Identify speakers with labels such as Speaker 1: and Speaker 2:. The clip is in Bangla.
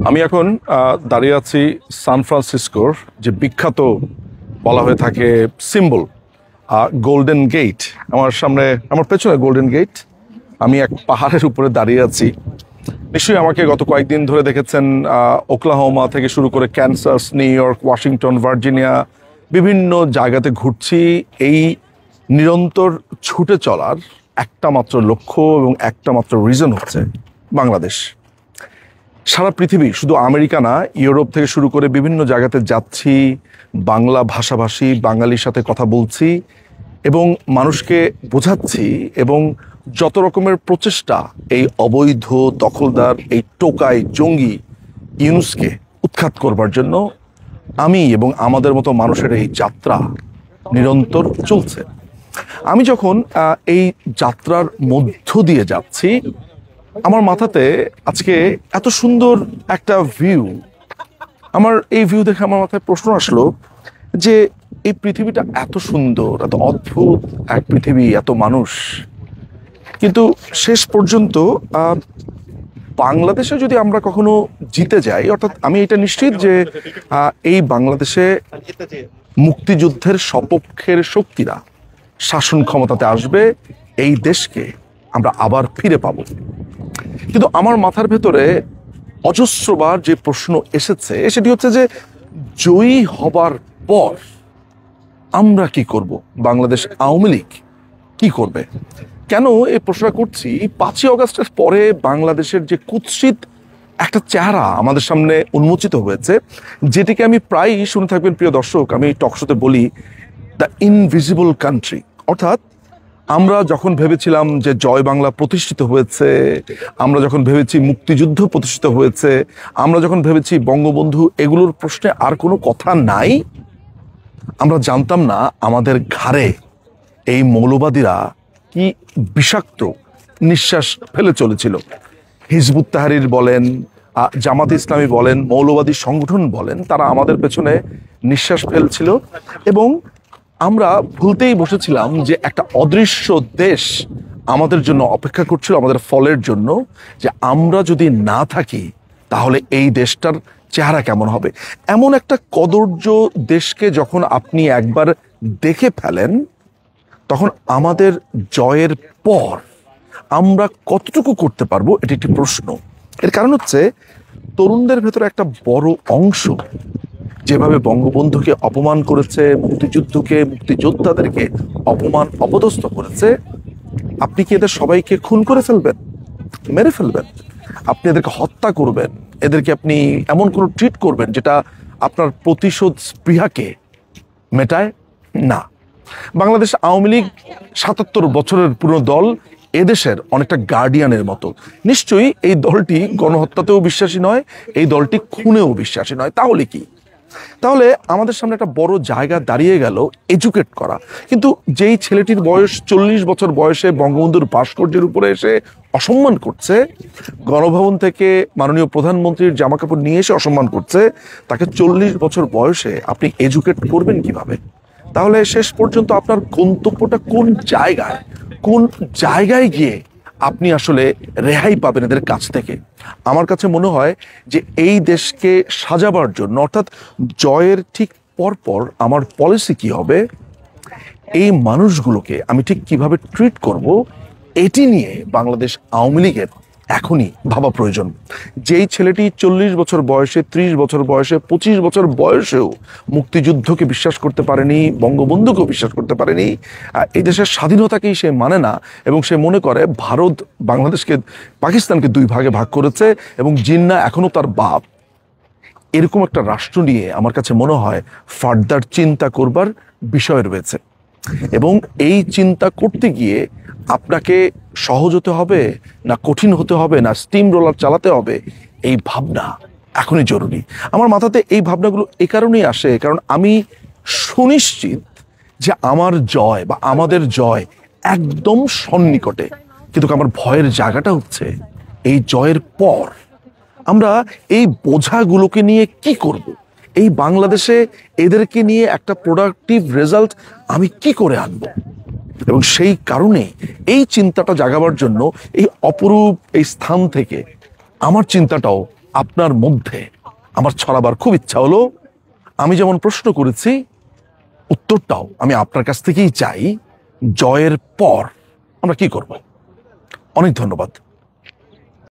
Speaker 1: আমি এখন দাঁড়িয়ে আছি সান ফ্রান্সিসকোর যে বিখ্যাত বলা হয়ে থাকে সিম্বল গোল্ডেন গেট। আমার সামনে, আমার পেছনে গোল্ডেন গেট। আমি এক পাহাড়ের উপরে দাঁড়িয়ে আছি। নিশ্চয়ই আমাকে গত কয়েকদিন ধরে দেখেছেন ওকলাহোমা থেকে শুরু করে Kansas, new York, Washington, Virginia, বিভিন্ন জায়গাতে ঘুরছি। এই নিরন্তর ছুটে চলার একটা মাত্র লক্ষ্য এবং একটা মাত্র রিজন হচ্ছে বাংলাদেশ। সারা পৃথিবী, শুধু আমেরিকা না, ইউরোপ থেকে শুরু করে বিভিন্ন জায়গাতে যাচ্ছি, বাংলা ভাষাভাষী বাঙালির সাথে কথা বলছি এবং মানুষকে বোঝাচ্ছি এবং যত রকমের প্রচেষ্টা এই অবৈধ দখলদার, এই টোকাই জঙ্গি ইউনুসকে উৎখাত করবার জন্য আমি এবং আমাদের মতো মানুষের এই যাত্রা নিরন্তর চলছে। আমি যখন এই যাত্রার মধ্য দিয়ে যাচ্ছি, আমার মাথাতে আজকে এত সুন্দর একটা ভিউ, আমার এই ভিউ দেখে আমার মাথায় প্রশ্ন আসলো যে এই পৃথিবীটা এত সুন্দর, এত অদ্ভুত এক পৃথিবী, এত মানুষ, কিন্তু শেষ পর্যন্ত বাংলাদেশে যদি আমরা কখনো জিতে যাই, অর্থাৎ আমি এটা নিশ্চিত যে এই বাংলাদেশে মুক্তিযুদ্ধের সপক্ষের শক্তিরা শাসন ক্ষমতাতে আসবে, এই দেশকে আমরা আবার ফিরে পাবো। কিন্তু আমার মাথার ভেতরে অজস্রবার যে প্রশ্ন এসেছে সেটি হচ্ছে যে জয়ী হবার পর আমরা কি করব, বাংলাদেশ আওয়ামী লীগ কি করবে। কেন এই প্রশ্নটা করছি? 5ই অগস্টের পরে বাংলাদেশের যে কুৎসিত একটা চেহারা আমাদের সামনে উন্মোচিত হয়েছে, যেটিকে আমি প্রায়ই শুনে থাকবেন প্রিয় দর্শক, আমি টকশোতে বলি দ্য ইনভিজিবল কান্ট্রি। অর্থাৎ আমরা যখন ভেবেছিলাম যে জয় বাংলা প্রতিষ্ঠিত হয়েছে, আমরা যখন ভেবেছি মুক্তিযুদ্ধ প্রতিষ্ঠিত হয়েছে, আমরা যখন ভেবেছি বঙ্গবন্ধু, এগুলোর প্রশ্নে আর কোনো কথা নাই, আমরা জানতাম না আমাদের ঘাড়ে এই মৌলবাদীরা কি বিষাক্ত নিঃশ্বাস ফেলে চলেছিল। হিজবুত তাহরির বলেন, জামাত ইসলামী বলেন, মৌলবাদী সংগঠন বলেন, তারা আমাদের পেছনে নিঃশ্বাস ফেলছিল এবং আমরা ভুলতেই বসেছিলাম যে একটা অদৃশ্য দেশ আমাদের জন্য অপেক্ষা করছিল, আমাদের ফলের জন্য, যে আমরা যদি না থাকি তাহলে এই দেশটার চেহারা কেমন হবে। এমন একটা কদর্য দেশকে যখন আপনি একবার দেখে ফেলেন, তখন আমাদের জয়ের পর আমরা কতটুকু করতে পারবো, এটি একটি প্রশ্ন। এর কারণ হচ্ছে তরুণদের ভেতরে একটা বড় অংশ যেভাবে বঙ্গবন্ধুকে অপমান করেছে, মুক্তিযুদ্ধকে, মুক্তিযোদ্ধাদেরকে অপমান অপদস্থ করেছে, আপনি কি এদের সবাইকে খুন করে ফেলবেন, মেরে ফেলবেন? আপনি এদেরকে হত্যা করবেন, এদেরকে আপনি এমন কোনো ট্রিট করবেন যেটা আপনার প্রতিশোধ স্পৃহাকে মেটায়? না। বাংলাদেশ আওয়ামী লীগ ৭৭ বছরের পুরনো দল, এদেশের অনেকটা গার্ডিয়ানের মতো। নিশ্চয়ই এই দলটি গণহত্যাতেও বিশ্বাসী নয়, এই দলটি খুনেও বিশ্বাসী নয়। তাহলে কি? তাহলে আমাদের সামনে একটা বড় জায়গা দাঁড়িয়ে গেল এডুকেট করা। কিন্তু যেই ছেলেটির বয়স 40 বছর বয়সে বঙ্গবন্ধুর ভাস্কর্যের উপরে এসে অসম্মান করছে, গণভবন থেকে মাননীয় প্রধানমন্ত্রীর জামাকাপড় নিয়ে এসে অসম্মান করছে, তাকে 40 বছর বয়সে আপনি এডুকেট করবেন কিভাবে? তাহলে শেষ পর্যন্ত আপনার গন্তব্যটা কোন জায়গায়, কোন জায়গায় গিয়ে আপনি আসলে রেহাই পাবেন এদের কাছ থেকে? আমার কাছে মনে হয় যে এই দেশকে সাজাবার জন্য, অর্থাৎ জয়ের ঠিক পরপর আমার পলিসি কি হবে, এই মানুষগুলোকে আমি ঠিক কিভাবে ট্রিট করব, এটি নিয়ে বাংলাদেশ আওয়ামী লীগের এখনই ভাবা প্রয়োজন। যেই ছেলেটি 40 বছর বয়সে, 30 বছর বয়সে, 25 বছর বয়সেও মুক্তিযুদ্ধকে বিশ্বাস করতে পারেনি, বঙ্গবন্ধুকেও বিশ্বাস করতে পারেনি, এই দেশের স্বাধীনতাকেই সে মানে না এবং সে মনে করে ভারত বাংলাদেশকে, পাকিস্তানকে 2 ভাগে ভাগ করেছে এবং জিন্না এখনো তার বাপ, এরকম একটা রাষ্ট্র নিয়ে আমার কাছে মনে হয় ফার্দার চিন্তা করবার বিষয় রয়েছে। এবং এই চিন্তা করতে গিয়ে আপনাকে সহজ হতে হবে না কঠিন হতে হবে না স্টিম রোলার চালাতে হবে, এই ভাবনা এখনই জরুরি। আমার মাথাতে এই ভাবনাগুলো এই কারণেই আসে, কারণ আমি সুনিশ্চিত যে আমার জয় বা আমাদের জয় একদম সন্নিকটে। কিন্তু আমার ভয়ের জায়গাটা হচ্ছে এই জয়ের পর আমরা এই বোঝাগুলোকে নিয়ে কি করব, এই বাংলাদেশে এদেরকে নিয়ে একটা প্রোডাক্টিভ রেজাল্ট আমি কি করে আনব। এবং সেই কারণে এই চিন্তাটা জাগাবার জন্য এই অপরূপ এই স্থান থেকে আমার চিন্তাটাও আপনার মধ্যে আমার ছড়াবার খুব ইচ্ছা হলো। আমি যেমন প্রশ্ন করেছি, উত্তরটাও আমি আপনার কাছ থেকেই চাই। জয়ের পর আমরা কি করব? অনেক ধন্যবাদ।